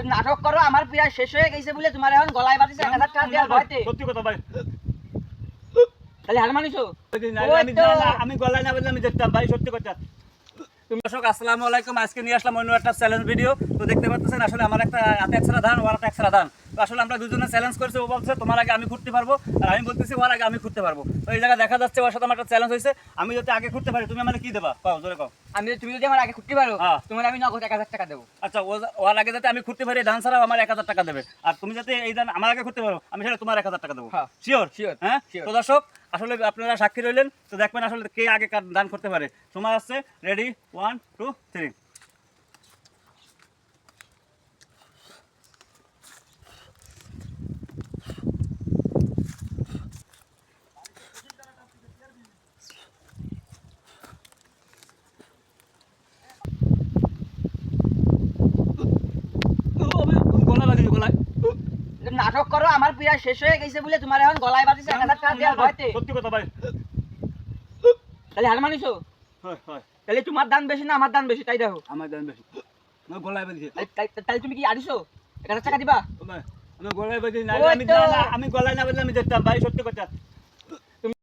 নাটক করো, আমার প্রায় শেষ হয়ে গেছে বলে তোমার এখন গলায় বাঁধিছে 1000 টাকা দেওয়ার ভয়তে। সত্যি কথা ভাই, তাহলে হার মানিছো? আমি গলায় না বললে আমি দেখতাম ভাই, সত্যি কথা। দর্শক আসসালামু আলাইকুম, আজকে নিয়ে আসলাম অন্য একটা চ্যালেঞ্জ ভিডিও। তো দেখতে পাচ্ছেন আসলে আমার একটা হাতে একসারা ধান, ওর হাতে একসারা ধান। তো আসলে আমরা দুজনে চ্যালেঞ্জ করছি, ও বলছে তোমার আগে আমি ঘুরতে পারবো, আর আমি বলতেছি ওর আগে আমি ঘুরতে পারবো। তো এই জায়গায় দেখা যাচ্ছে ওর সাথে আমার একটা চ্যালেঞ্জ হয়েছে, আমি যদি আগে ঘুরতে পারি তুমি আমার কি দেবা, কও জোরে কও। তুমি যদি আমার আগে ঘুরতে পারো, হ্যাঁ। তোমার আমি নগদ 1000 টাকা দেবো। আচ্ছা, ওর আগে যাতে আমি ঘুরতে পারি ধান ছাড়াও আমার 1000 টাকা দেবে, আর তুমি যাতে এই ধান আমার আগে ঘুরতে পারো আমি সেটা তোমার 1000 টাকা দেবো। হ্যাঁ। শিওর? Sure, হ্যাঁ। sure. তো দর্শক আসলে আপনারা সাক্ষী রইলেন, তো দেখবেন আসলে কে আগে দান করতে পারে। সময় আসছে, রেডি, 1 2 3। গলা বাঁধিয়ে গলায়। নাটক করো, আমার প্রায় শেষ হয়ে গেছে বলে তোমার এখন গলায় বাঁধিছে 1000 টাকা দেওয়ার ভয়তে। সত্যি কথা ভাই। তাহলে হার মানিছো? হয় হয়, তাহলে তোমার দান বেশি না আমার দান বেশি, তাই দেখো। আমার দাম বেশি। আমি গলায় বাঁধিয়ে, তাহলে তুমি কি আড়িছো 1000 টাকা দিবা? আমি গলায় বাঁধি না, ওই আমি তো। আমি গলায় না বললে আমি দেখতাম ভাই, সত্যি কথা।